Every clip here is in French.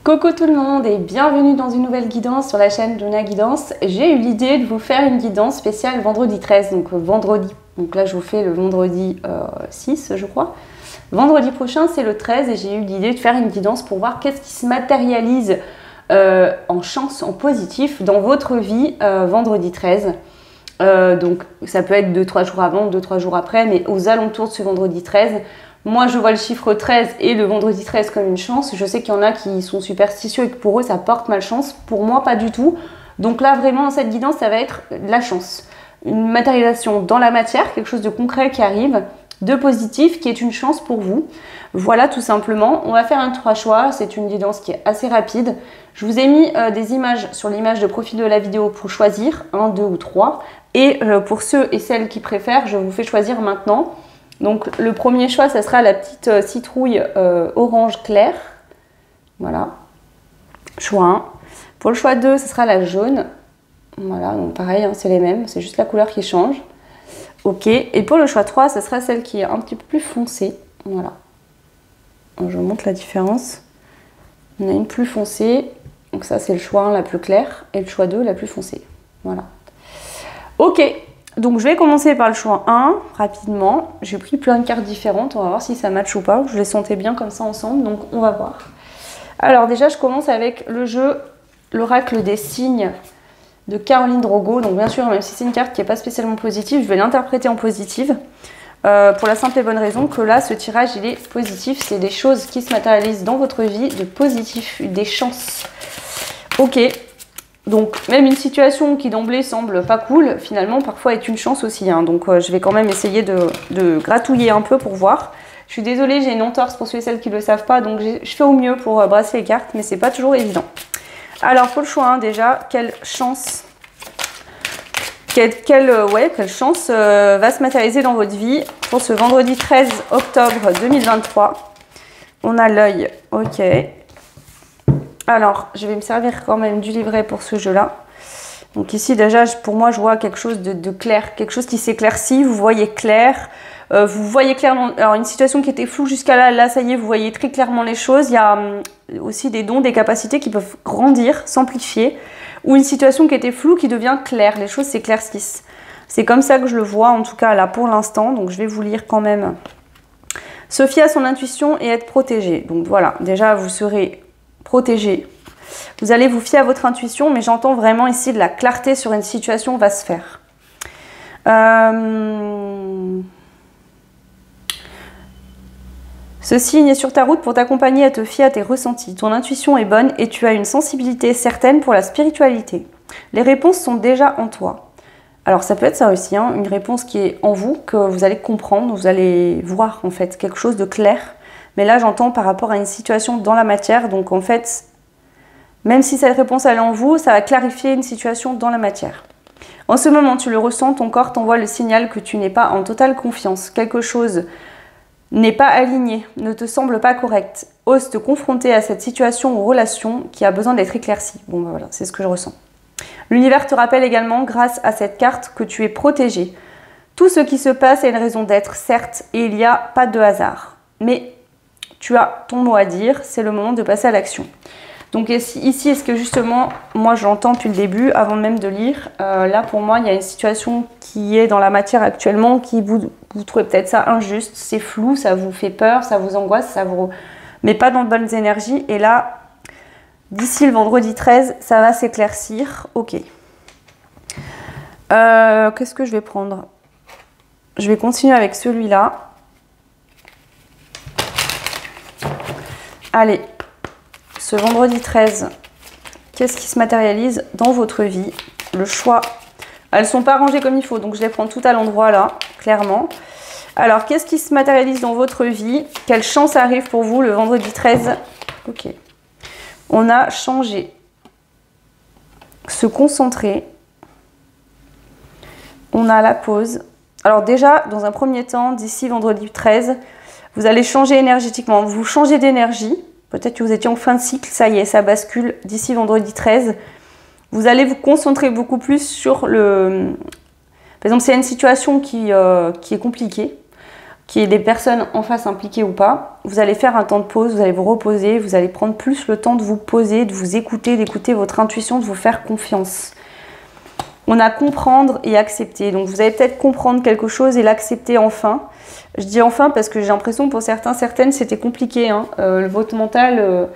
Coucou tout le monde et bienvenue dans une nouvelle guidance sur la chaîne Luna Guidance. J'ai eu l'idée de vous faire une guidance spéciale vendredi 13, donc vendredi. Donc là je vous fais le vendredi 6 je crois. Vendredi prochain c'est le 13 et j'ai eu l'idée de faire une guidance pour voir qu'est-ce qui se matérialise en chance, en positif dans votre vie vendredi 13. Donc ça peut être 2-3 jours avant, 2-3 jours après, mais aux alentours de ce vendredi 13. Moi, je vois le chiffre 13 et le vendredi 13 comme une chance. Je sais qu'il y en a qui sont superstitieux et que pour eux, ça porte malchance. Pour moi, pas du tout. Donc là, vraiment, dans cette guidance, ça va être de la chance. Une matérialisation dans la matière, quelque chose de concret qui arrive, de positif, qui est une chance pour vous. Voilà, tout simplement. On va faire un 3 choix. C'est une guidance qui est assez rapide. Je vous ai mis des images sur l'image de profil de la vidéo pour choisir, 1, 2 ou 3. Et pour ceux et celles qui préfèrent, je vous fais choisir maintenant. Donc le premier choix, ça sera la petite citrouille orange clair. Voilà. Choix 1. Pour le choix 2, ce sera la jaune. Voilà, donc pareil, hein, c'est les mêmes, c'est juste la couleur qui change. Ok. Et pour le choix 3, ce sera celle qui est un petit peu plus foncée. Voilà. Donc, je vous montre la différence. On a une plus foncée. Donc ça, c'est le choix 1, la plus claire. Et le choix 2, la plus foncée. Voilà. Ok. Donc je vais commencer par le choix 1, rapidement. J'ai pris plein de cartes différentes, on va voir si ça match ou pas. Je les sentais bien comme ça ensemble, donc on va voir. Alors déjà, je commence avec le jeu l'oracle des signes de Caroline Drogo. Donc bien sûr, même si c'est une carte qui n'est pas spécialement positive, je vais l'interpréter en positive. Pour la simple et bonne raison que là, ce tirage, il est positif. C'est des choses qui se matérialisent dans votre vie, de positif, des chances. Ok. Donc même une situation qui d'emblée semble pas cool, finalement parfois est une chance aussi. Hein. Donc je vais quand même essayer de gratouiller un peu pour voir. Je suis désolée, j'ai une entorse pour ceux et celles qui ne le savent pas, donc je fais au mieux pour brasser les cartes, mais c'est pas toujours évident. Alors pour le choix 1 déjà, quelle chance, quelle chance va se matérialiser dans votre vie pour ce vendredi 13 octobre 2023. On a l'œil, ok. Alors, je vais me servir quand même du livret pour ce jeu-là. Donc ici, déjà, pour moi, je vois quelque chose de clair, quelque chose qui s'éclaircit. Vous voyez clair. Vous voyez clairement... Alors, une situation qui était floue jusqu'à là, là, ça y est, vous voyez très clairement les choses. Il y a aussi des dons, des capacités qui peuvent grandir, s'amplifier. Ou une situation qui était floue qui devient claire. Les choses s'éclaircissent. C'est comme ça que je le vois, en tout cas, là, pour l'instant. Donc, je vais vous lire quand même. Se fier à son intuition et être protégé. Donc, voilà. Déjà, vous serez... protégé. Vous allez vous fier à votre intuition, mais j'entends vraiment ici de la clarté sur une situation va se faire. Ce signe est sur ta route pour t'accompagner à te fier à tes ressentis. Ton intuition est bonne et tu as une sensibilité certaine pour la spiritualité. Les réponses sont déjà en toi. Alors ça peut être ça aussi, hein, une réponse qui est en vous, que vous allez comprendre, vous allez voir en fait quelque chose de clair. Mais là, j'entends par rapport à une situation dans la matière. Donc, en fait, même si cette réponse elle est en vous, ça va clarifier une situation dans la matière. En ce moment, tu le ressens, ton corps t'envoie le signal que tu n'es pas en totale confiance. Quelque chose n'est pas aligné, ne te semble pas correct. Ose te confronter à cette situation ou relation qui a besoin d'être éclaircie. Bon, ben voilà, c'est ce que je ressens. L'univers te rappelle également, grâce à cette carte, que tu es protégé. Tout ce qui se passe a une raison d'être, certes, et il n'y a pas de hasard. Mais... tu as ton mot à dire, c'est le moment de passer à l'action. Donc ici, est-ce que justement, moi je l'entends depuis le début, avant même de lire, là pour moi il y a une situation qui est dans la matière actuellement, qui vous trouvez peut-être ça injuste, c'est flou, ça vous fait peur, ça vous angoisse, ça vous met pas dans de bonnes énergies. Et là, d'ici le vendredi 13, ça va s'éclaircir. Ok. Qu'est-ce que je vais prendre? Je vais continuer avec celui-là. Allez, ce vendredi 13, qu'est-ce qui se matérialise dans votre vie? Le choix, elles ne sont pas rangées comme il faut, donc je les prends tout à l'endroit là, clairement. Alors, qu'est-ce qui se matérialise dans votre vie? Quelle chance arrive pour vous le vendredi 13? Ok. On a changé. Se concentrer. On a la pause. Alors déjà, dans un premier temps, d'ici vendredi 13, vous allez changer énergétiquement, vous changez d'énergie. Peut-être que vous étiez en fin de cycle, ça y est, ça bascule d'ici vendredi 13. Vous allez vous concentrer beaucoup plus sur le... Par exemple, c'est une situation qui est compliquée. qu'il y ait des personnes en face impliquées ou pas, vous allez faire un temps de pause, vous allez vous reposer, vous allez prendre plus le temps de vous poser, de vous écouter, d'écouter votre intuition, de vous faire confiance. On a comprendre et accepter. Donc vous allez peut-être comprendre quelque chose et l'accepter enfin. Je dis enfin parce que j'ai l'impression pour certains, certaines, c'était compliqué. Hein. Votre mental,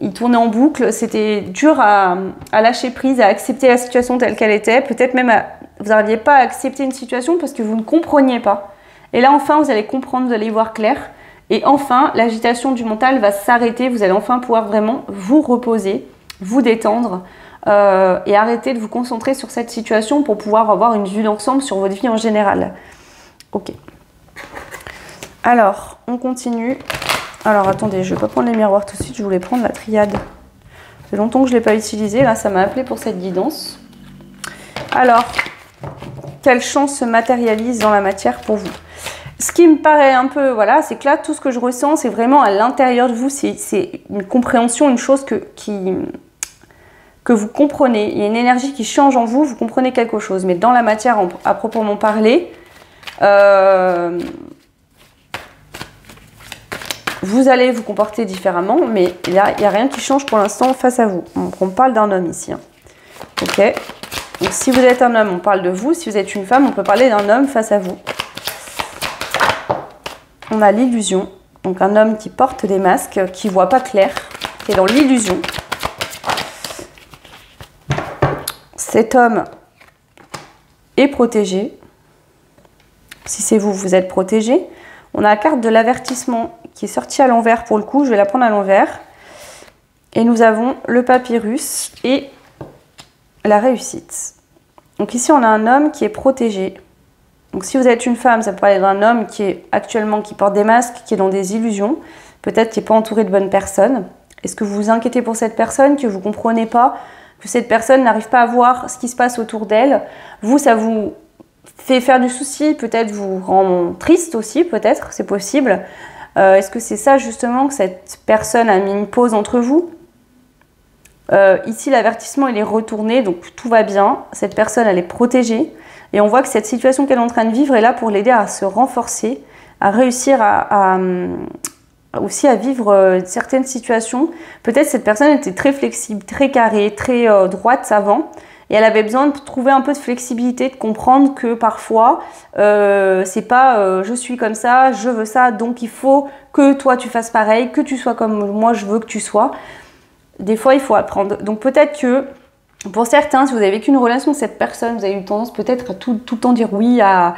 il tournait en boucle. C'était dur à lâcher prise, à accepter la situation telle qu'elle était. Peut-être même vous n'arriviez pas à accepter une situation parce que vous ne compreniez pas. Et là, enfin, vous allez comprendre, vous allez y voir clair. Et enfin, l'agitation du mental va s'arrêter. Vous allez enfin pouvoir vraiment vous reposer, vous détendre. Et arrêter de vous concentrer sur cette situation pour pouvoir avoir une vue d'ensemble sur votre vie en général. Ok. Alors, on continue. Alors, attendez, je ne vais pas prendre les miroirs tout de suite, je voulais prendre la triade. Ça fait longtemps que je ne l'ai pas utilisée, là, ça m'a appelé pour cette guidance. Alors, quelle chance se matérialise dans la matière pour vous? Ce qui me paraît un peu, voilà, c'est que là, tout ce que je ressens, c'est vraiment à l'intérieur de vous, c'est une compréhension, une chose que vous comprenez, il y a une énergie qui change en vous, vous comprenez quelque chose. Mais dans la matière, à proprement parler, vous allez vous comporter différemment, mais il n'y a rien qui change pour l'instant face à vous. On parle d'un homme ici. Hein. Ok. Donc si vous êtes un homme, on parle de vous. Si vous êtes une femme, on peut parler d'un homme face à vous. On a l'illusion. Donc un homme qui porte des masques, qui ne voit pas clair, qui est dans l'illusion. Cet homme est protégé. Si c'est vous, vous êtes protégé. On a la carte de l'avertissement qui est sortie à l'envers pour le coup. Je vais la prendre à l'envers. Et nous avons le papyrus et la réussite. Donc ici, on a un homme qui est protégé. Donc si vous êtes une femme, ça peut aller d'un homme qui est actuellement, qui porte des masques, qui est dans des illusions. Peut-être qui n'est pas entouré de bonnes personnes. Est-ce que vous vous inquiétez pour cette personne, que vous ne comprenez pas, que cette personne n'arrive pas à voir ce qui se passe autour d'elle? Vous, ça vous fait faire du souci, peut-être vous rend triste aussi, peut-être, c'est possible. Est-ce que c'est ça justement que cette personne a mis une pause entre vous? Ici, l'avertissement, il est retourné, donc tout va bien. Cette personne, elle est protégée. Et on voit que cette situation qu'elle est en train de vivre est là pour l'aider à se renforcer, à réussir aussi à vivre certaines situations. Peut-être cette personne était très flexible, très carrée, très droite avant. Et elle avait besoin de trouver un peu de flexibilité, de comprendre que parfois, c'est pas je suis comme ça, je veux ça, donc il faut que toi tu fasses pareil, que tu sois comme moi je veux que tu sois. Des fois, il faut apprendre. Donc peut-être que pour certains, si vous avez vécu une relation avec cette personne, vous avez eu tendance peut-être à tout le temps dire oui, à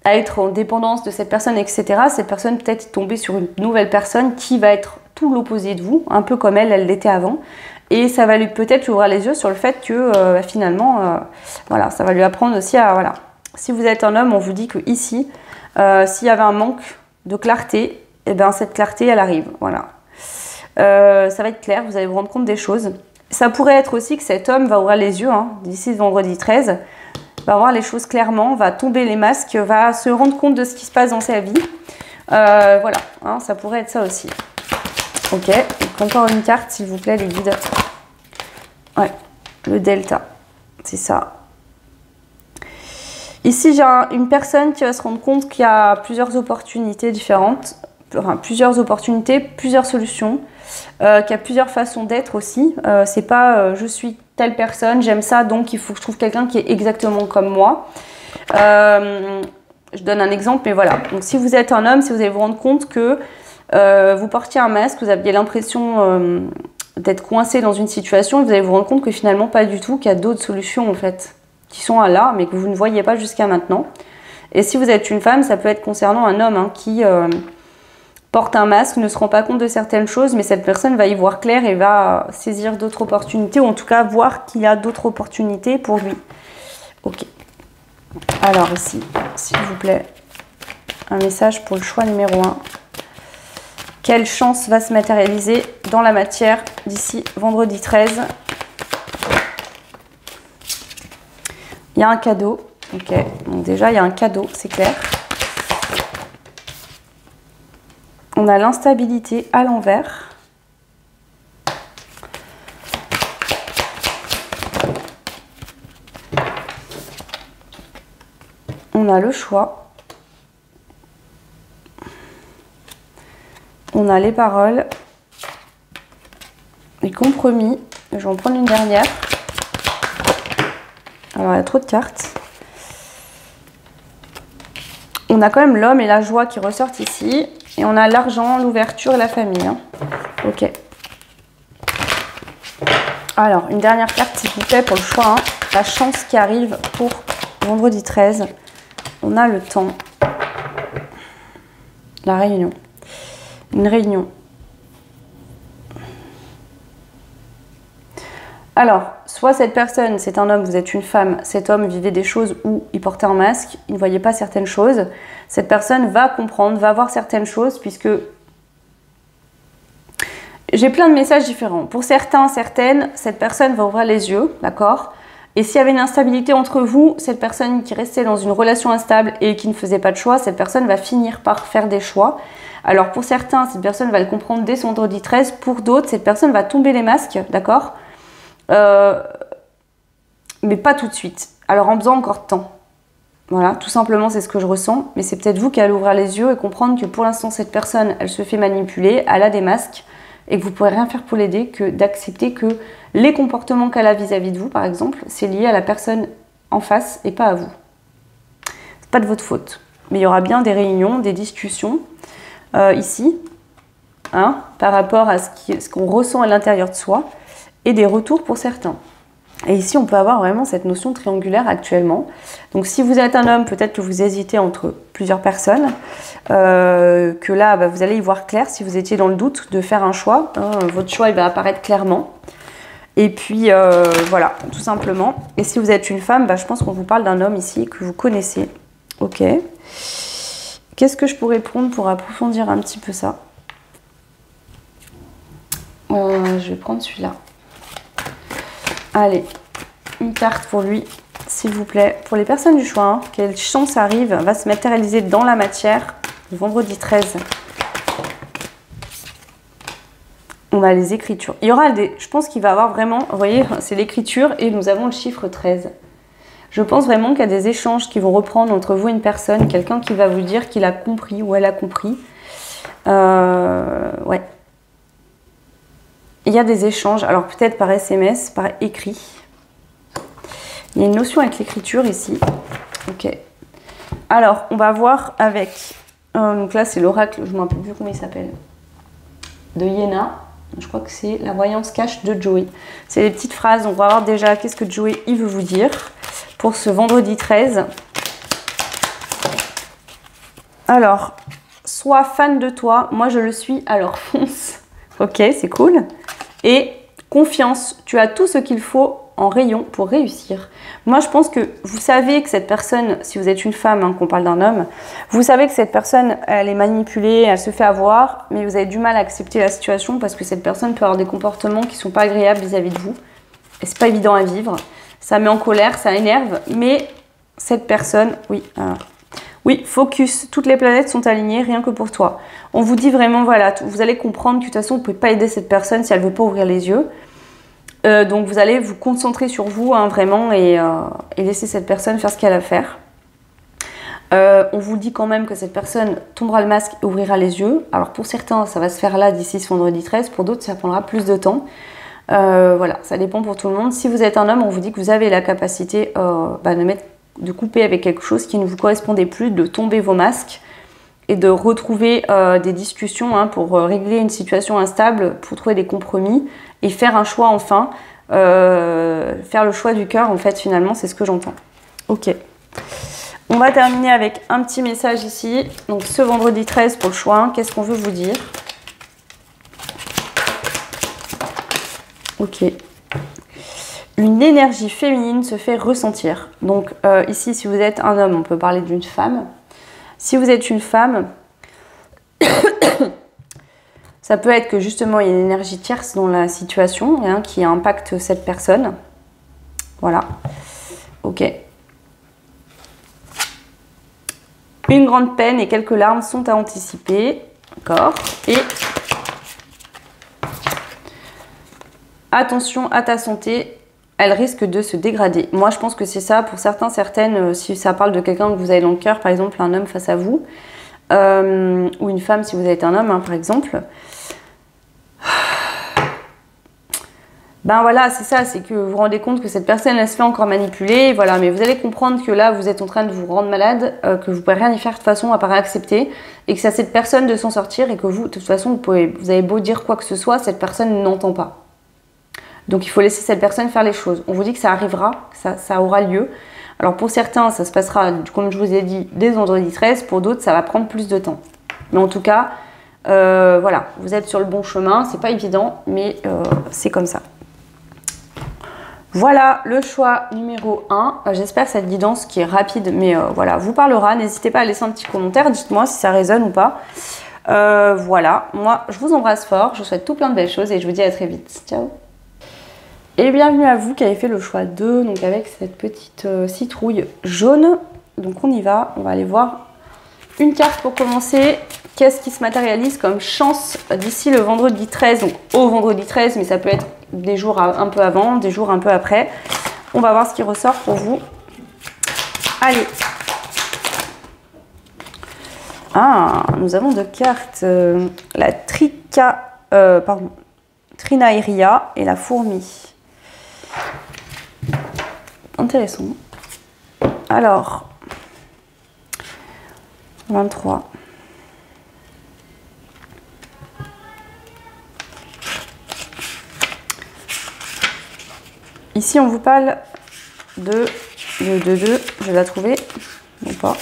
être en dépendance de cette personne, etc. Cette personne peut-être est tombée sur une nouvelle personne qui va être tout l'opposé de vous, un peu comme elle l'était avant. Et ça va lui peut-être lui ouvrir les yeux sur le fait que finalement, voilà, ça va lui apprendre aussi à... Voilà. Si vous êtes un homme, on vous dit que ici, s'il y avait un manque de clarté, eh bien cette clarté, elle arrive. Voilà. Ça va être clair, vous allez vous rendre compte des choses. Ça pourrait être aussi que cet homme va ouvrir les yeux, hein, d'ici vendredi 13, va voir les choses clairement, va tomber les masques, va se rendre compte de ce qui se passe dans sa vie. Voilà, hein, ça pourrait être ça aussi. Ok, donc encore une carte, s'il vous plaît, les guides. Ouais, le delta, c'est ça. Ici, j'ai une personne qui va se rendre compte qu'il y a plusieurs opportunités différentes, enfin, plusieurs opportunités, plusieurs solutions, qu'il y a plusieurs façons d'être aussi. C'est pas je suis telle personne, j'aime ça, donc il faut que je trouve quelqu'un qui est exactement comme moi. Je donne un exemple, mais voilà. Donc si vous êtes un homme, si vous allez vous rendre compte que vous portiez un masque, vous aviez l'impression d'être coincé dans une situation, vous allez vous rendre compte que finalement pas du tout, qu'il y a d'autres solutions en fait, qui sont là, mais que vous ne voyez pas jusqu'à maintenant. Et si vous êtes une femme, ça peut être concernant un homme hein, qui porte un masque, ne se rend pas compte de certaines choses, mais cette personne va y voir clair et va saisir d'autres opportunités, ou en tout cas voir qu'il y a d'autres opportunités pour lui. Ok. Alors ici, s'il vous plaît, un message pour le choix numéro 1. Quelle chance va se matérialiser dans la matière d'ici vendredi 13? Il y a un cadeau. Ok, donc déjà il y a un cadeau, c'est clair. On a l'instabilité à l'envers. On a le choix. On a les paroles, les compromis. Je vais en prendre une dernière. Alors, il y a trop de cartes. On a quand même l'homme et la joie qui ressortent ici. Et on a l'argent, l'ouverture et la famille. Hein. Ok. Alors, une dernière carte, s'il vous plaît, pour le choix. Hein. La chance qui arrive pour vendredi 13. On a le temps. La réunion. Une réunion. Alors, soit cette personne, c'est un homme, vous êtes une femme, cet homme vivait des choses où il portait un masque, il ne voyait pas certaines choses. Cette personne va comprendre, va voir certaines choses, puisque j'ai plein de messages différents. Pour certains, certaines, cette personne va ouvrir les yeux, d'accord? Et s'il y avait une instabilité entre vous, cette personne qui restait dans une relation instable et qui ne faisait pas de choix, cette personne va finir par faire des choix. Alors pour certains, cette personne va le comprendre dès ce vendredi 13. Pour d'autres, cette personne va tomber les masques, d'accord? Mais pas tout de suite. Alors en besoin encore de temps. Voilà, tout simplement c'est ce que je ressens. Mais c'est peut-être vous qui allez ouvrir les yeux et comprendre que pour l'instant cette personne, elle se fait manipuler, elle a des masques et que vous ne pourrez rien faire pour l'aider que d'accepter que les comportements qu'elle a vis-à-vis de vous, par exemple, c'est lié à la personne en face et pas à vous. C'est pas de votre faute. Mais il y aura bien des réunions, des discussions ici, hein, par rapport à ce qu'on ressent à l'intérieur de soi. Et des retours pour certains. Et ici, on peut avoir vraiment cette notion triangulaire actuellement. Donc, si vous êtes un homme, peut-être que vous hésitez entre plusieurs personnes, que là, vous allez y voir clair. Si vous étiez dans le doute de faire un choix, hein, votre choix, il va apparaître clairement. Et puis, voilà, tout simplement. Et si vous êtes une femme, je pense qu'on vous parle d'un homme ici que vous connaissez. Ok. Qu'est-ce que je pourrais prendre pour approfondir un petit peu ça? Je vais prendre celui-là. Allez, une carte pour lui, s'il vous plaît. Pour les personnes du choix, hein, quelle chance arrive, va se matérialiser dans la matière le vendredi 13. On a les écritures. Il y aura des... Je pense qu'il va y avoir vraiment... Vous voyez, c'est l'écriture et nous avons le chiffre 13. Je pense vraiment qu'il y a des échanges qui vont reprendre entre vous et une personne. Quelqu'un qui va vous dire qu'il a compris ou elle a compris. Ouais. Il y a des échanges, alors peut-être par SMS, par écrit. Il y a une notion avec l'écriture ici. Ok. Alors, on va voir avec... donc là, c'est l'oracle, je ne me rappelle plus comment il s'appelle. De Yéna. Je crois que c'est la voyance cache de Joey. C'est des petites phrases. On va voir déjà qu'est-ce que Joey il veut vous dire pour ce vendredi 13. Alors, sois fan de toi. Moi, je le suis, alors fonce. Ok, c'est cool. Et confiance, tu as tout ce qu'il faut en rayon pour réussir. Moi, je pense que vous savez que cette personne, si vous êtes une femme, hein, qu'on parle d'un homme, vous savez que cette personne, elle est manipulée, elle se fait avoir, mais vous avez du mal à accepter la situation parce que cette personne peut avoir des comportements qui ne sont pas agréables vis-à-vis de vous. Et c'est pas évident à vivre. Ça met en colère, ça énerve, mais cette personne, oui, oui, focus, toutes les planètes sont alignées, rien que pour toi. On vous dit vraiment, voilà, vous allez comprendre que de toute façon, vous ne pouvez pas aider cette personne si elle ne veut pas ouvrir les yeux. Donc vous allez vous concentrer sur vous, hein, vraiment, et laisser cette personne faire ce qu'elle a à faire. On vous dit quand même que cette personne tombera le masque et ouvrira les yeux. Alors pour certains, ça va se faire là d'ici ce vendredi 13, pour d'autres, ça prendra plus de temps. Voilà, ça dépend pour tout le monde. Si vous êtes un homme, on vous dit que vous avez la capacité de couper avec quelque chose qui ne vous correspondait plus, de tomber vos masques et de retrouver des discussions, hein, pour régler une situation instable, pour trouver des compromis et faire un choix enfin, faire le choix du cœur en fait finalement, c'est ce que j'entends. Ok. On va terminer avec un petit message ici. Donc ce vendredi 13 pour le choix, qu'est-ce qu'on veut vous dire? Ok. Une énergie féminine se fait ressentir. Donc ici, si vous êtes un homme, on peut parler d'une femme. Si vous êtes une femme, ça peut être que justement, il y a une énergie tierce dans la situation, hein, qui impacte cette personne. Voilà. Ok. Une grande peine et quelques larmes sont à anticiper. D'accord. Et attention à ta santé. Elle risque de se dégrader. Moi, je pense que c'est ça. Pour certains, certaines, si ça parle de quelqu'un que vous avez dans le cœur, par exemple un homme face à vous, ou une femme si vous êtes un homme, hein, par exemple. Ben voilà, c'est ça, c'est que vous vous rendez compte que cette personne, elle se fait encore manipuler, voilà, mais vous allez comprendre que là, vous êtes en train de vous rendre malade, que vous ne pouvez rien y faire de toute façon à part accepter, et que c'est à cette personne de s'en sortir, et que vous, de toute façon, vous avez beau dire quoi que ce soit, cette personne n'entend pas. Donc il faut laisser cette personne faire les choses. On vous dit que ça arrivera, que ça aura lieu. Alors pour certains, ça se passera, comme je vous ai dit, dès vendredi 13, pour d'autres, ça va prendre plus de temps. Mais en tout cas, voilà, vous êtes sur le bon chemin, c'est pas évident, mais c'est comme ça. Voilà le choix numéro 1. J'espère que cette guidance qui est rapide, mais voilà, vous parlera. N'hésitez pas à laisser un petit commentaire. Dites-moi si ça résonne ou pas. Voilà, moi, je vous embrasse fort. Je vous souhaite tout plein de belles choses et je vous dis à très vite. Ciao. Et bienvenue à vous qui avez fait le choix 2, donc avec cette petite citrouille jaune. Donc on y va. On va aller voir une carte pour commencer. Qu'est-ce qui se matérialise comme chance d'ici le vendredi 13, donc au vendredi 13, mais ça peut être des jours un peu avant, des jours un peu après. On va voir ce qui ressort pour vous. Allez. Ah, nous avons deux cartes. La Trinaeria et la fourmi. Intéressant. Alors, 23. Ici, on vous parle de, je vais la trouver, ou pas.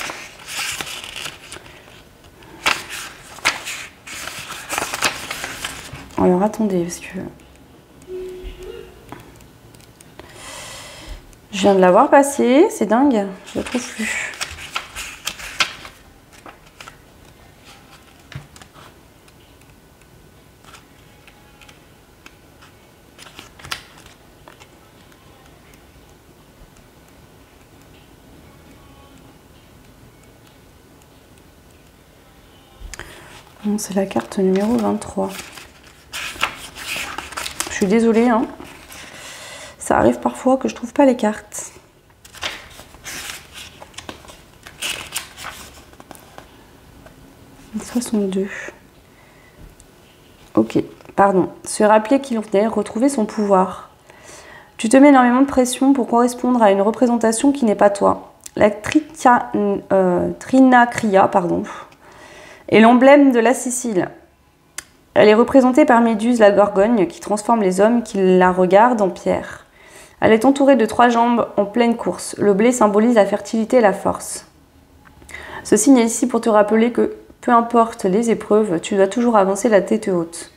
Alors, attendez, parce que je viens de la voir passer, c'est dingue, je la trouve plus. C'est la carte numéro 23. Je suis désolée, hein. Ça arrive parfois que je trouve pas les cartes. « 62. Ok, pardon. Se rappeler qui l'on est, retrouver son pouvoir. Tu te mets énormément de pression pour correspondre à une représentation qui n'est pas toi. La Trinacria, pardon, est l'emblème de la Sicile. Elle est représentée par Méduse la Gorgogne qui transforme les hommes qui la regardent en pierre. Elle est entourée de 3 jambes en pleine course. Le blé symbolise la fertilité et la force. Ce signe est ici pour te rappeler que, peu importe les épreuves, tu dois toujours avancer la tête haute.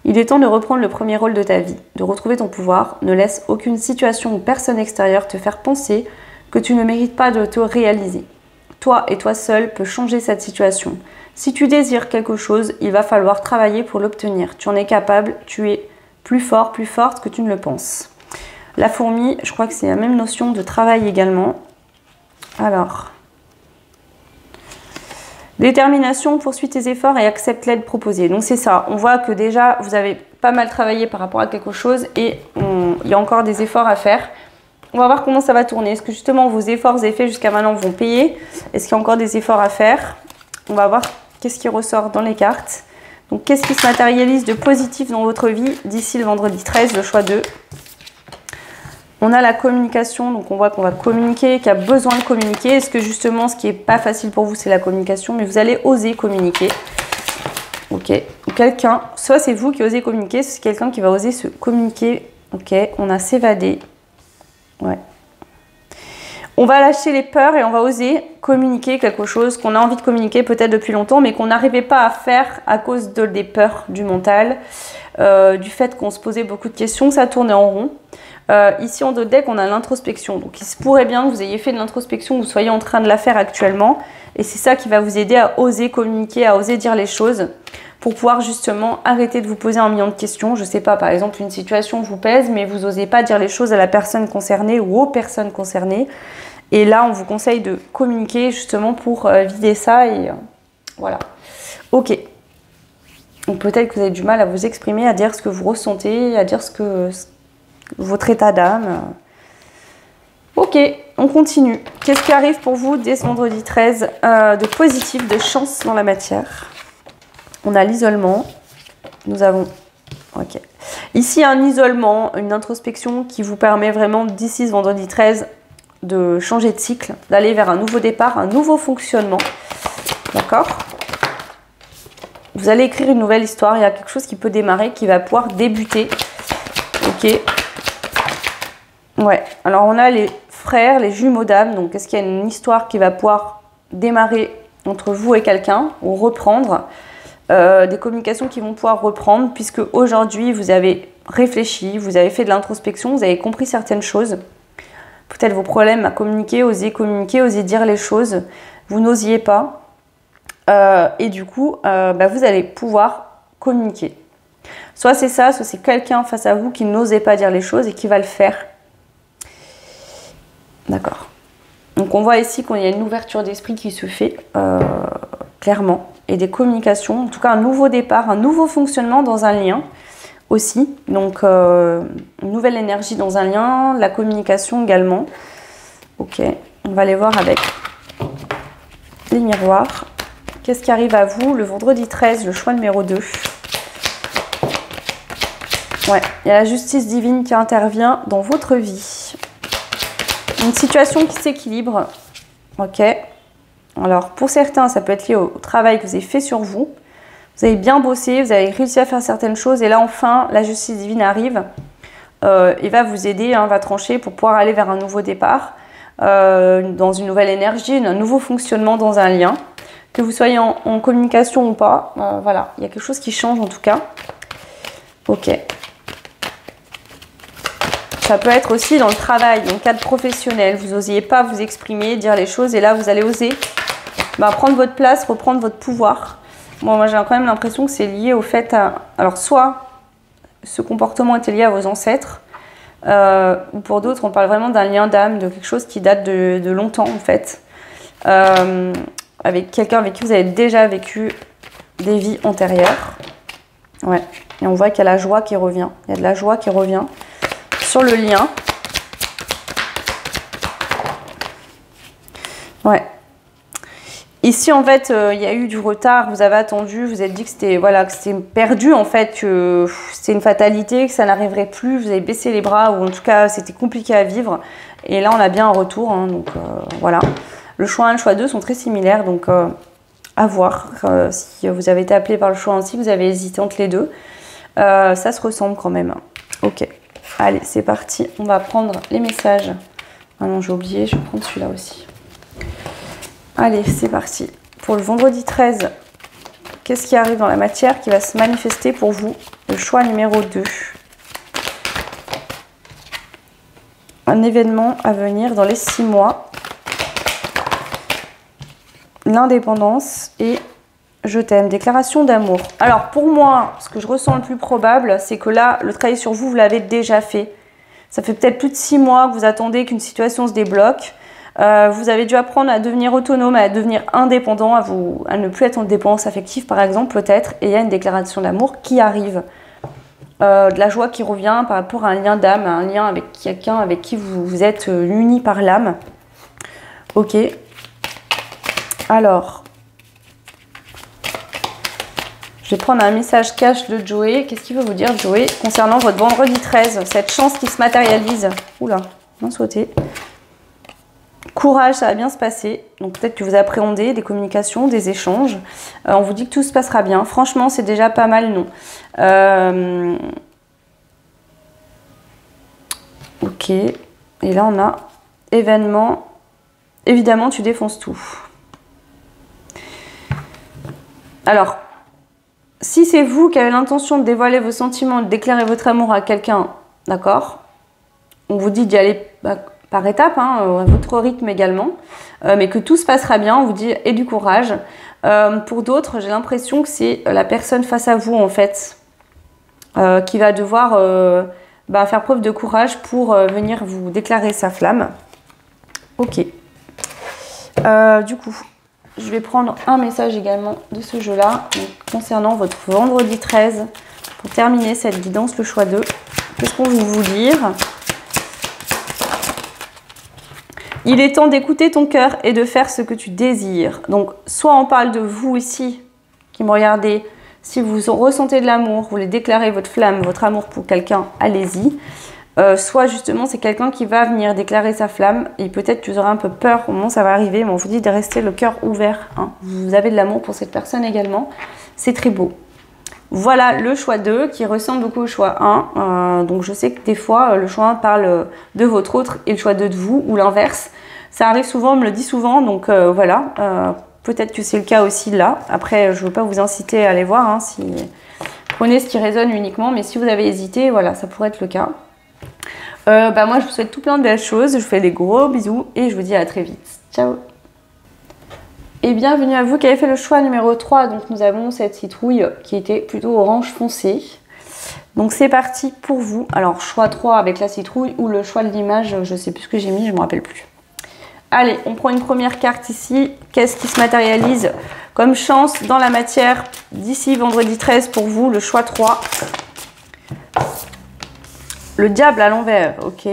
Il est temps de reprendre le premier rôle de ta vie, de retrouver ton pouvoir. Ne laisse aucune situation ou personne extérieure te faire penser que tu ne mérites pas de te réaliser. Toi et toi seul peux changer cette situation. Si tu désires quelque chose, il va falloir travailler pour l'obtenir. Tu en es capable, tu es plus fort, plus forte que tu ne le penses. La fourmi, je crois que c'est la même notion de travail également. Alors, détermination, poursuis tes efforts et accepte l'aide proposée. Donc c'est ça, on voit que déjà vous avez pas mal travaillé par rapport à quelque chose et il y a encore des efforts à faire. On va voir comment ça va tourner. Est-ce que justement vos efforts et faits jusqu'à maintenant vont payer? Est-ce qu'il y a encore des efforts à faire? On va voir qu'est-ce qui ressort dans les cartes. Donc qu'est-ce qui se matérialise de positif dans votre vie d'ici le vendredi 13, le choix 2. On a la communication, donc on voit qu'on va communiquer, qu'il y a besoin de communiquer. Est-ce que justement ce qui n'est pas facile pour vous c'est la communication, mais vous allez oser communiquer. Ok, quelqu'un, soit c'est vous qui osez communiquer, soit c'est quelqu'un qui va oser se communiquer. Ok, on a s'évader. Ouais. On va lâcher les peurs et on va oser communiquer quelque chose qu'on a envie de communiquer peut-être depuis longtemps, mais qu'on n'arrivait pas à faire à cause des peurs du mental, du fait qu'on se posait beaucoup de questions, ça tournait en rond. Ici en dos de deck, on a l'introspection. Donc il se pourrait bien que vous ayez fait de l'introspection, que vous soyez en train de la faire actuellement. Et c'est ça qui va vous aider à oser communiquer, à oser dire les choses pour pouvoir justement arrêter de vous poser un million de questions. Je ne sais pas, par exemple, une situation vous pèse, mais vous n'osez pas dire les choses à la personne concernée ou aux personnes concernées. Et là, on vous conseille de communiquer justement pour vider ça et voilà. Ok. Donc peut-être que vous avez du mal à vous exprimer, à dire ce que vous ressentez, à dire votre état d'âme. Ok, on continue. Qu'est-ce qui arrive pour vous dès ce vendredi 13 de positif, de chance dans la matière? On a l'isolement. Nous avons... Ok. Ici, un isolement, une introspection qui vous permet vraiment, d'ici ce vendredi 13, de changer de cycle, d'aller vers un nouveau départ, un nouveau fonctionnement. D'accord? Vous allez écrire une nouvelle histoire. Il y a quelque chose qui peut démarrer, qui va pouvoir débuter. Ok. Ouais. Alors, on a les frères, les jumeaux d'âme. Donc, est-ce qu'il y a une histoire qui va pouvoir démarrer entre vous et quelqu'un ou reprendre? Des communications qui vont pouvoir reprendre puisque aujourd'hui vous avez réfléchi, vous avez fait de l'introspection, vous avez compris certaines choses, peut-être vos problèmes à communiquer, oser dire les choses, vous n'osiez pas et du coup vous allez pouvoir communiquer. Soit c'est ça, soit c'est quelqu'un face à vous qui n'osait pas dire les choses et qui va le faire. D'accord. Donc on voit ici qu'il y a une ouverture d'esprit qui se fait clairement. Et des communications, en tout cas un nouveau départ, un nouveau fonctionnement dans un lien aussi. Donc une nouvelle énergie dans un lien, la communication également. Ok, on va aller voir avec les miroirs. Qu'est-ce qui arrive à vous le vendredi 13, le choix numéro 2? Ouais, il y a la justice divine qui intervient dans votre vie. Une situation qui s'équilibre. Ok. Alors, pour certains, ça peut être lié au travail que vous avez fait sur vous. Vous avez bien bossé, vous avez réussi à faire certaines choses. Et là, enfin, la justice divine arrive et va vous aider, va trancher pour pouvoir aller vers un nouveau départ, dans une nouvelle énergie, un nouveau fonctionnement dans un lien. Que vous soyez en communication ou pas, voilà, il y a quelque chose qui change en tout cas. Ok. Ça peut être aussi dans le travail, dans le cadre professionnel. Vous n'osiez pas vous exprimer, dire les choses et là, vous allez oser. Prendre votre place, reprendre votre pouvoir. Bon, moi, j'ai quand même l'impression que c'est lié au fait à... Alors, soit ce comportement était lié à vos ancêtres, ou pour d'autres, on parle vraiment d'un lien d'âme, de quelque chose qui date de longtemps, en fait. Avec quelqu'un avec qui vous avez déjà vécu des vies antérieures. Ouais. Et on voit qu'il y a la joie qui revient. Il y a de la joie qui revient sur le lien. Ouais. Ici, en fait, il y a eu du retard, vous avez attendu, vous avez dit que c'était perdu, en fait, que c'était une fatalité, que ça n'arriverait plus, vous avez baissé les bras, ou en tout cas, c'était compliqué à vivre. Et là, on a bien un retour, donc voilà. Le choix 1 et le choix 2 sont très similaires, donc à voir. Si vous avez été appelé par le choix 1, si vous avez hésité entre les deux, ça se ressemble quand même. Ok, allez, c'est parti, on va prendre les messages. Ah non, j'ai oublié, je vais prendre celui-là aussi. Allez, c'est parti. Pour le vendredi 13, qu'est-ce qui arrive dans la matière qui va se manifester pour vous? Le choix numéro 2. Un événement à venir dans les 6 mois. L'indépendance et je t'aime. Déclaration d'amour. Alors, pour moi, ce que je ressens le plus probable, c'est que là, le travail sur vous, vous l'avez déjà fait. Ça fait peut-être plus de 6 mois que vous attendez qu'une situation se débloque. Vous avez dû apprendre à devenir autonome, à devenir indépendant, à ne plus être en dépendance affective par exemple peut-être. Et il y a une déclaration d'amour qui arrive. De la joie qui revient par rapport à un lien d'âme, un lien avec quelqu'un avec qui vous êtes unis par l'âme. Ok. Alors, je vais prendre un message cash de Joey. Qu'est-ce qu'il veut vous dire Joey concernant votre vendredi 13, cette chance qui se matérialise? Oula, bien sauté. Courage, ça va bien se passer. Donc peut-être que vous appréhendez des communications, des échanges. On vous dit que tout se passera bien. Franchement, c'est déjà pas mal, non. Ok. Et là, on a événement. Évidemment, tu défonces tout. Alors, si c'est vous qui avez l'intention de dévoiler vos sentiments, de déclarer votre amour à quelqu'un, d'accord, on vous dit d'y aller par étapes, à votre rythme également, mais que tout se passera bien, on vous dit et du courage. Pour d'autres, j'ai l'impression que c'est la personne face à vous en fait qui va devoir faire preuve de courage pour venir vous déclarer sa flamme. Ok. Du coup, je vais prendre un message également de ce jeu-là concernant votre vendredi 13 pour terminer cette guidance, le choix 2. Qu'est-ce qu'on veut vous dire ? Il est temps d'écouter ton cœur et de faire ce que tu désires. Donc, soit on parle de vous ici, qui me regardez. Si vous ressentez de l'amour, vous voulez déclarer votre flamme, votre amour pour quelqu'un, allez-y. Soit justement, c'est quelqu'un qui va venir déclarer sa flamme. Et peut-être que vous aurez un peu peur au moment où ça va arriver. Mais on vous dit de rester le cœur ouvert. Hein. Vous avez de l'amour pour cette personne également. C'est très beau. Voilà le choix 2 qui ressemble beaucoup au choix 1. Donc je sais que des fois, le choix 1 parle de votre autre et le choix 2 de vous ou l'inverse. Ça arrive souvent, on me le dit souvent. Donc voilà. Peut-être que c'est le cas aussi là. Après, je ne veux pas vous inciter à aller voir. Hein, prenez ce qui résonne uniquement. Mais si vous avez hésité, voilà, ça pourrait être le cas. Moi, je vous souhaite tout plein de belles choses. Je vous fais des gros bisous et je vous dis à très vite. Ciao. Et bienvenue à vous qui avez fait le choix numéro 3. Donc, nous avons cette citrouille qui était plutôt orange foncé. Donc, c'est parti pour vous. Alors, choix 3 avec la citrouille ou le choix de l'image, je ne sais plus ce que j'ai mis, je ne me rappelle plus. Allez, on prend une première carte ici. Qu'est-ce qui se matérialise comme chance dans la matière d'ici vendredi 13 pour vous, le choix 3. Le diable à l'envers, ok.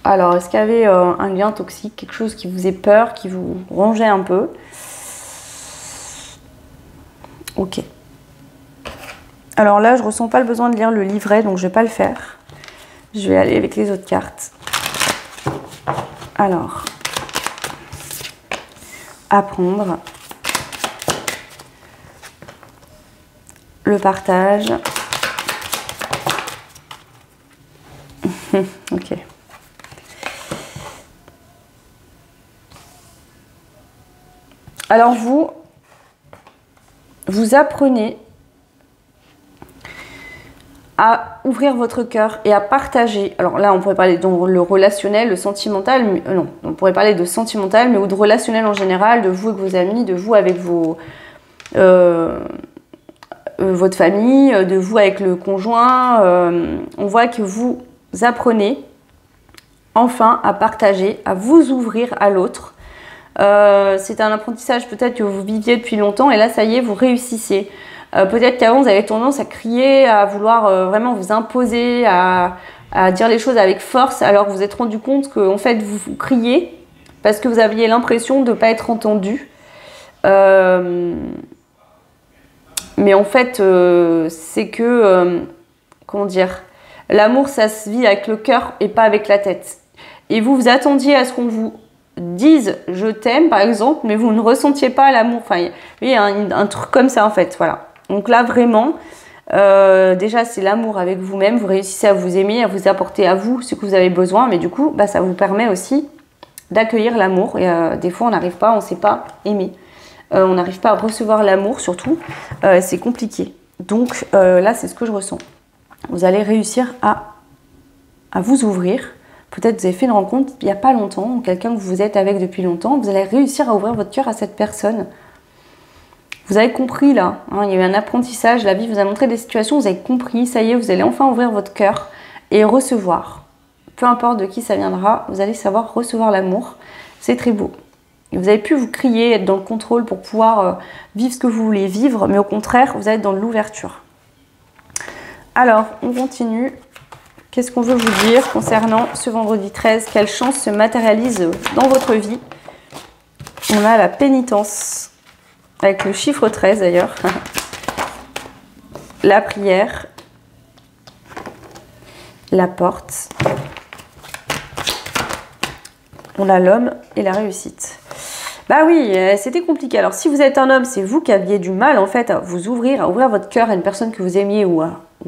Alors, est-ce qu'il y avait un lien toxique, quelque chose qui vous fait peur, qui vous rongeait un peu? Ok. Alors là, je ne ressens pas le besoin de lire le livret, donc je ne vais pas le faire. Je vais aller avec les autres cartes. Alors, apprendre, le partage, ok. Alors vous apprenez à ouvrir votre cœur et à partager. Alors là, on pourrait parler dans le relationnel, le sentimental, mais, non, on pourrait parler de sentimental, mais ou de relationnel en général, de vous avec vos amis, de vous avec votre famille, de vous avec le conjoint. On voit que vous apprenez enfin à partager, à vous ouvrir à l'autre. C'est un apprentissage peut-être que vous viviez depuis longtemps et là, ça y est, vous réussissez. Peut-être qu'avant, vous avez tendance à crier, à vouloir vraiment vous imposer, à dire les choses avec force, alors que vous vous êtes rendu compte que en fait, vous criez parce que vous aviez l'impression de ne pas être entendu. Mais en fait, c'est que, comment dire, l'amour, ça se vit avec le cœur et pas avec la tête. Et vous vous attendiez à ce qu'on vous dise « je t'aime » par exemple, mais vous ne ressentiez pas l'amour. Enfin, il y a un truc comme ça en fait, voilà. Donc là, vraiment, déjà, c'est l'amour avec vous-même. Vous réussissez à vous aimer, à vous apporter à vous ce que vous avez besoin. Mais du coup, ça vous permet aussi d'accueillir l'amour. Et des fois, on n'arrive pas, on ne sait pas aimer. On n'arrive pas à recevoir l'amour, surtout. C'est compliqué. Donc là, c'est ce que je ressens. Vous allez réussir à vous ouvrir. Peut-être vous avez fait une rencontre il n'y a pas longtemps, quelqu'un que vous êtes avec depuis longtemps. Vous allez réussir à ouvrir votre cœur à cette personne. Vous avez compris là, hein, il y a eu un apprentissage, la vie vous a montré des situations, vous avez compris, ça y est, vous allez enfin ouvrir votre cœur et recevoir. Peu importe de qui ça viendra, vous allez savoir recevoir l'amour, c'est très beau. Et vous avez pu vous crier, être dans le contrôle pour pouvoir vivre ce que vous voulez vivre, mais au contraire, vous allez être dans l'ouverture. Alors, on continue. Qu'est-ce qu'on veut vous dire concernant ce vendredi 13? Quelle chance se matérialise dans votre vie? On a la pénitence. Avec le chiffre 13 d'ailleurs, la prière, la porte, on a l'homme et la réussite. Bah oui, c'était compliqué. Alors si vous êtes un homme, c'est vous qui aviez du mal en fait à vous ouvrir, à ouvrir votre cœur à une personne que vous aimiez ou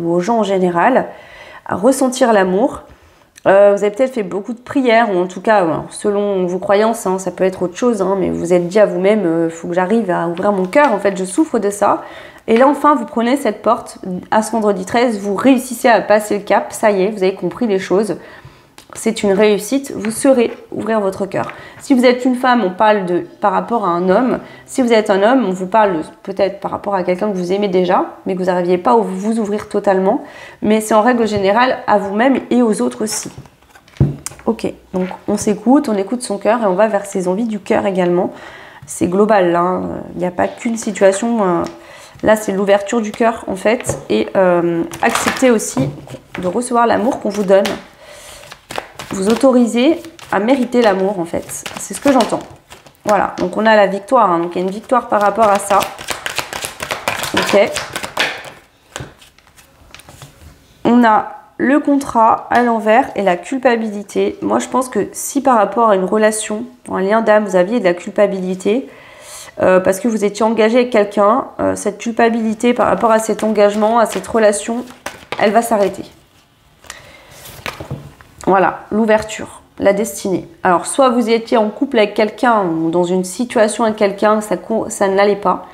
aux gens en général, à ressentir l'amour. Vous avez peut-être fait beaucoup de prières, ou en tout cas, selon vos croyances, hein, ça peut être autre chose, hein, mais vous vous êtes dit à vous-même, il faut que j'arrive à ouvrir mon cœur, en fait, je souffre de ça. Et là, enfin, vous prenez cette porte, à ce vendredi 13, vous réussissez à passer le cap, ça y est, vous avez compris les choses. C'est une réussite, vous saurez ouvrir votre cœur. Si vous êtes une femme, on parle par rapport à un homme. Si vous êtes un homme, on vous parle peut-être par rapport à quelqu'un que vous aimez déjà, mais que vous n'arriviez pas à vous ouvrir totalement. Mais c'est en règle générale à vous-même et aux autres aussi. Ok, donc on s'écoute, on écoute son cœur et on va vers ses envies du cœur également. C'est global, là, il n'y a pas qu'une situation. Là, c'est l'ouverture du cœur en fait. Et accepter aussi de recevoir l'amour qu'on vous donne. Vous autorisez à mériter l'amour en fait. C'est ce que j'entends. Voilà, donc on a la victoire, hein. Donc il y a une victoire par rapport à ça. Ok. On a le contrat à l'envers et la culpabilité. Moi, je pense que si par rapport à une relation, un lien d'âme, vous aviez de la culpabilité, parce que vous étiez engagé avec quelqu'un, cette culpabilité par rapport à cet engagement, à cette relation, elle va s'arrêter. Voilà, l'ouverture, la destinée. Alors, soit vous étiez en couple avec quelqu'un ou dans une situation avec quelqu'un, ça ne l'allait pas.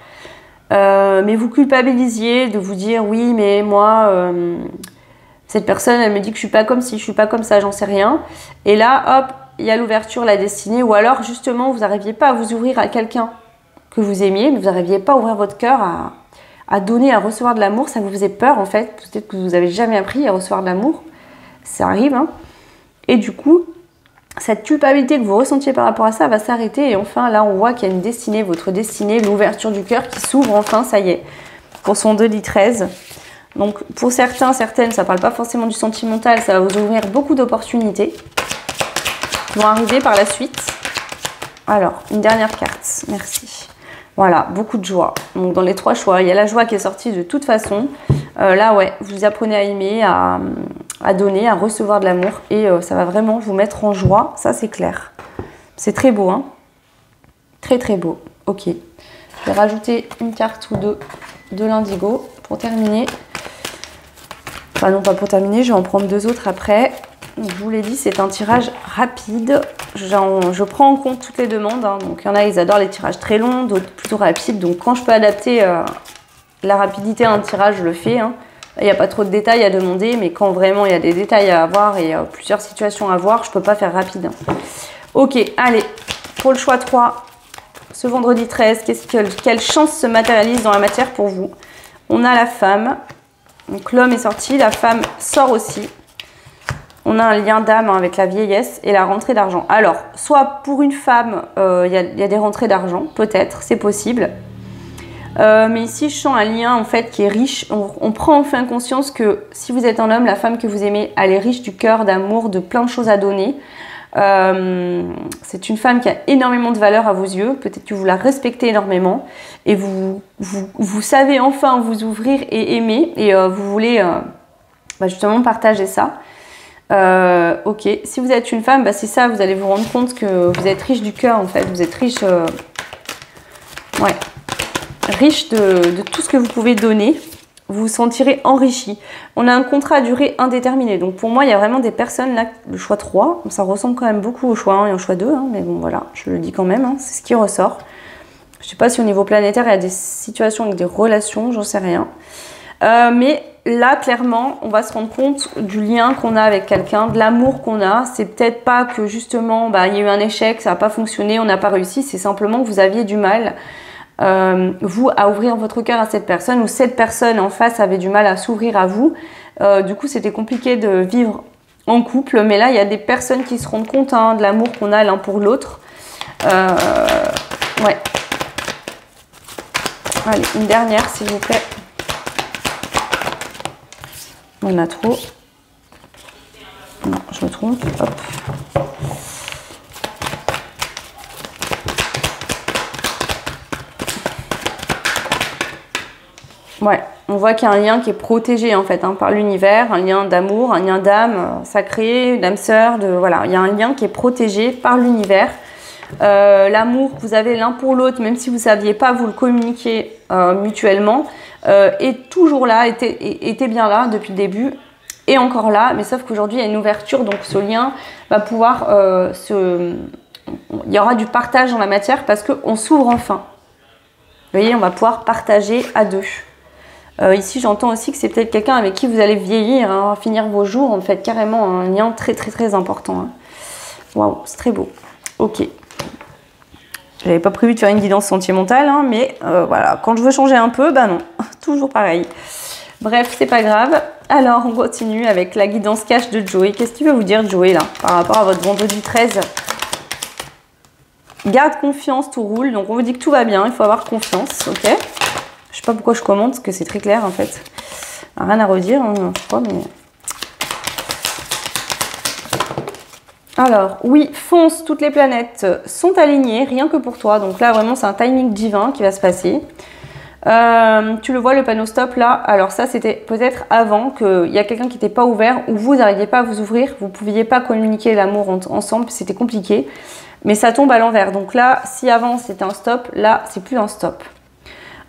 Mais vous culpabilisiez de vous dire, oui, mais moi, cette personne, elle me dit que je suis pas comme ci, je suis pas comme ça, j'en sais rien. Et là, hop, il y a l'ouverture, la destinée. Ou alors, justement, vous n'arriviez pas à vous ouvrir à quelqu'un que vous aimiez, mais vous n'arriviez pas à ouvrir votre cœur, à donner, à recevoir de l'amour. Ça vous faisait peur, en fait. Peut-être que vous n'avez jamais appris à recevoir de l'amour. Ça arrive, hein. Et du coup, cette culpabilité que vous ressentiez par rapport à ça va s'arrêter. Et enfin, là, on voit qu'il y a une destinée, votre destinée, l'ouverture du cœur qui s'ouvre enfin, ça y est, pour son 2,13 litres. Donc, pour certains, certaines, ça ne parle pas forcément du sentimental, ça va vous ouvrir beaucoup d'opportunités qui vont arriver par la suite. Alors, une dernière carte, merci. Voilà, beaucoup de joie. Donc, dans les 3 choix, il y a la joie qui est sortie de toute façon. Là, ouais, vous apprenez à aimer, à donner, à recevoir de l'amour. Et ça va vraiment vous mettre en joie, ça c'est clair. C'est très beau, hein. Très très beau. Ok. Je vais rajouter une carte ou deux de l'indigo pour terminer. Enfin non, pas pour terminer, je vais en prendre 2 autres après. Je vous l'ai dit, c'est un tirage rapide. Je prends en compte toutes les demandes, hein. Donc il y en a, ils adorent les tirages très longs, d'autres plutôt rapides. Donc quand je peux adapter la rapidité à un tirage, je le fais, hein. Il n'y a pas trop de détails à demander, mais quand vraiment il y a des détails à avoir et plusieurs situations à voir, je ne peux pas faire rapide, hein. Ok, allez, pour le choix 3, ce vendredi 13, quelle chance se matérialise dans la matière pour vous? On a la femme. Donc l'homme est sorti, la femme sort aussi. On a un lien d'âme, hein, avec la vieillesse et la rentrée d'argent. Alors, soit pour une femme, il y a des rentrées d'argent, peut-être, c'est possible. Mais ici, je sens un lien en fait qui est riche. On prend enfin conscience que si vous êtes un homme, la femme que vous aimez, elle est riche du cœur, d'amour, de plein de choses à donner. C'est une femme qui a énormément de valeur à vos yeux. Peut-être que vous la respectez énormément et vous savez enfin vous ouvrir et aimer et vous voulez justement partager ça. Ok, si vous êtes une femme, c'est ça, vous allez vous rendre compte que vous êtes riche du cœur en fait. Vous êtes riche, riche de tout ce que vous pouvez donner. Vous vous sentirez enrichi. On a un contrat à durée indéterminée. Donc pour moi, il y a vraiment des personnes là, le choix 3, ça ressemble quand même beaucoup au choix 1 et au choix 2, hein, mais bon voilà, je le dis quand même, hein, c'est ce qui ressort. Je ne sais pas si au niveau planétaire, il y a des situations avec des relations, j'en sais rien. Mais là, clairement, on va se rendre compte du lien qu'on a avec quelqu'un, de l'amour qu'on a. C'est peut-être pas que justement, il y a eu un échec, ça n'a pas fonctionné, on n'a pas réussi, c'est simplement que vous aviez du mal. Vous à ouvrir votre cœur à cette personne ou cette personne en face avait du mal à s'ouvrir à vous. Du coup, c'était compliqué de vivre en couple. Mais là, il y a des personnes qui se rendent compte, hein, de l'amour qu'on a l'un pour l'autre. Ouais. Allez, une dernière, s'il vous plaît. On a trop. Non, je me trompe. Hop. Ouais, on voit qu'il y a un lien qui est protégé en fait, hein, par l'univers, un lien d'amour, un lien d'âme sacrée, d'âme sœur, voilà, il y a un lien qui est protégé par l'univers. L'amour que vous avez l'un pour l'autre, même si vous ne saviez pas vous le communiquer mutuellement, est toujours là, était bien là depuis le début, et encore là, mais sauf qu'aujourd'hui il y a une ouverture, donc ce lien va pouvoir il y aura du partage dans la matière parce qu'on s'ouvre enfin. Vous voyez, on va pouvoir partager à 2. Ici, j'entends aussi que c'est peut-être quelqu'un avec qui vous allez vieillir, hein, finir vos jours, en fait, carrément un lien très très très important. Hein. Waouh, c'est très beau. Ok. J'avais pas prévu de faire une guidance sentimentale, hein, mais voilà, quand je veux changer un peu, non, toujours pareil. Bref, c'est pas grave. Alors, on continue avec la guidance cash de Joey. Qu'est-ce qu'il veut vous dire, Joey, là, par rapport à votre vendredi 13 ? Garde confiance, tout roule. Donc, on vous dit que tout va bien, il faut avoir confiance, ok ? Je sais pas pourquoi je commente, parce que c'est très clair, en fait. Rien à redire, hein, je crois, mais... Alors, oui, fonce, toutes les planètes sont alignées, rien que pour toi. Donc là, vraiment, c'est un timing divin qui va se passer. Tu le vois, le panneau stop là. Alors ça, c'était peut-être avant qu'il y a quelqu'un qui n'était pas ouvert ou vous n'arriviez pas à vous ouvrir. Vous ne pouviez pas communiquer l'amour ensemble, c'était compliqué. Mais ça tombe à l'envers. Donc là, si avant c'était un stop, là, c'est plus un stop.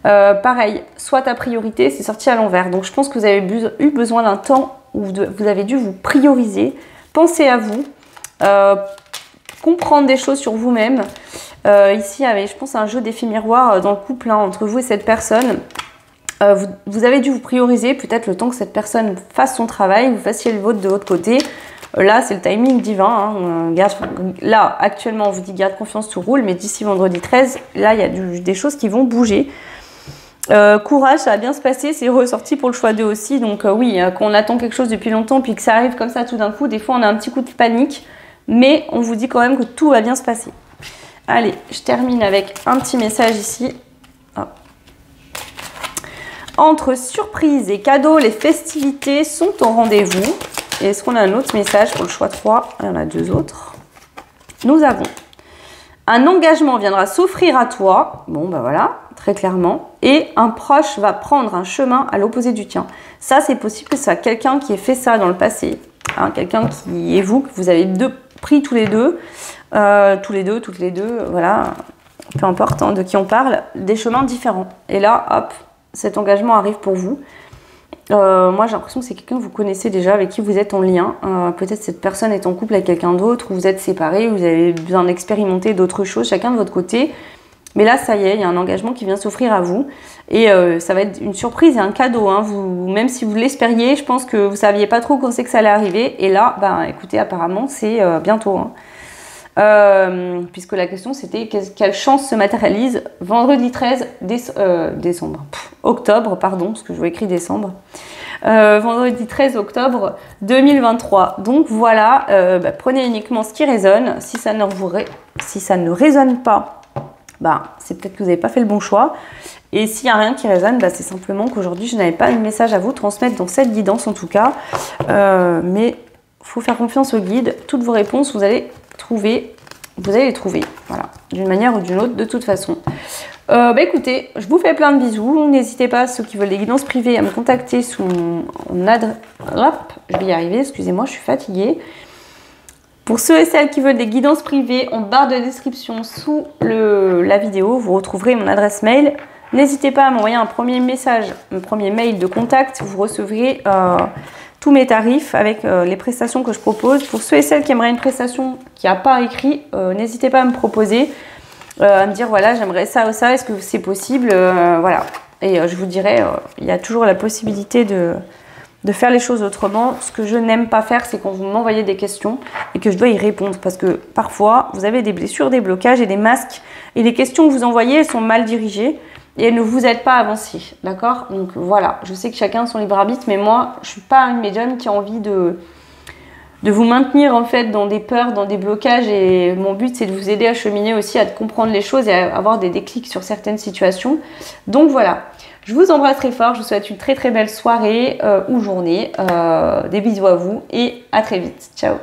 Pareil, soit ta priorité, c'est sorti à l'envers. Donc je pense que vous avez eu besoin d'un temps où vous avez dû vous prioriser. Pensez à vous. Comprendre des choses sur vous-même. Ici, il y avait, je pense, un jeu d'effet miroir dans le couple hein, entre vous et cette personne. Vous avez dû vous prioriser peut-être le temps que cette personne fasse son travail, vous fassiez le vôtre de votre côté. Là, c'est le timing divin. Hein. Là, actuellement, on vous dit garde confiance, tout roule, mais d'ici vendredi 13, là, il y a des choses qui vont bouger. Courage, ça va bien se passer, c'est ressorti pour le choix 2 aussi. Donc oui, quand on attend quelque chose depuis longtemps, puis que ça arrive comme ça tout d'un coup, des fois, on a un petit coup de panique. Mais on vous dit quand même que tout va bien se passer. Allez, je termine avec un petit message ici. Hop. Entre surprise et cadeaux, les festivités sont au rendez-vous. Et est-ce qu'on a un autre message pour le choix 3? Il y en a 2 autres. Nous avons un engagement viendra s'offrir à toi. Bon, ben voilà, très clairement. Et un proche va prendre un chemin à l'opposé du tien. Ça, c'est possible que ce soit quelqu'un qui ait fait ça dans le passé. Hein, quelqu'un qui est vous, que vous avez pris tous les deux, toutes les deux, voilà, peu importe hein, de qui on parle, des chemins différents. Et là, hop, cet engagement arrive pour vous. Moi, j'ai l'impression que c'est quelqu'un que vous connaissez déjà, avec qui vous êtes en lien. Peut-être cette personne est en couple avec quelqu'un d'autre, ou vous êtes séparés, vous avez besoin d'expérimenter d'autres choses, chacun de votre côté. Mais là, ça y est, il y a un engagement qui vient s'offrir à vous. Et ça va être une surprise et un cadeau. Hein. Même si vous l'espériez, je pense que vous ne saviez pas trop quand c'est que ça allait arriver. Et là, ben, écoutez, apparemment, c'est bientôt. Hein. Puisque la question, c'était quelle chance se matérialise vendredi 13 décembre. Octobre, pardon, parce que je vois écrit décembre. Vendredi 13 octobre 2023. Donc voilà, prenez uniquement ce qui résonne. Si ça ne résonne pas, bah, c'est peut-être que vous n'avez pas fait le bon choix. Et s'il n'y a rien qui résonne, bah, c'est simplement qu'aujourd'hui, je n'avais pas de message à vous transmettre dans cette guidance en tout cas. Mais il faut faire confiance au guide. Toutes vos réponses, vous allez les trouver. Voilà, d'une manière ou d'une autre, de toute façon. Écoutez, je vous fais plein de bisous. N'hésitez pas, ceux qui veulent des guidances privées, à me contacter sous mon adresse. Hop, je vais y arriver, excusez-moi, je suis fatiguée. Pour ceux et celles qui veulent des guidances privées, en barre de description sous la vidéo, vous retrouverez mon adresse mail. N'hésitez pas à m'envoyer un premier message, un premier mail de contact. Vous recevrez tous mes tarifs avec les prestations que je propose. Pour ceux et celles qui aimeraient une prestation qui n'a pas écrit, n'hésitez pas à me proposer, à me dire voilà, j'aimerais ça ou ça, est-ce que c'est possible voilà. Et je vous dirai, il y a toujours la possibilité de faire les choses autrement. Ce que je n'aime pas faire, c'est quand vous m'envoyez des questions et que je dois y répondre. Parce que parfois, vous avez des blessures, des blocages et des masques. Et les questions que vous envoyez, elles sont mal dirigées et elles ne vous aident pas à avancer. D'accord? Donc voilà, je sais que chacun a son libre arbitre, mais moi, je ne suis pas une médium qui a envie de vous maintenir en fait dans des peurs, dans des blocages. Et mon but, c'est de vous aider à cheminer aussi, à comprendre les choses et à avoir des déclics sur certaines situations. Donc voilà. Je vous embrasse très fort, je vous souhaite une très très belle soirée ou journée. Des bisous à vous et à très vite. Ciao!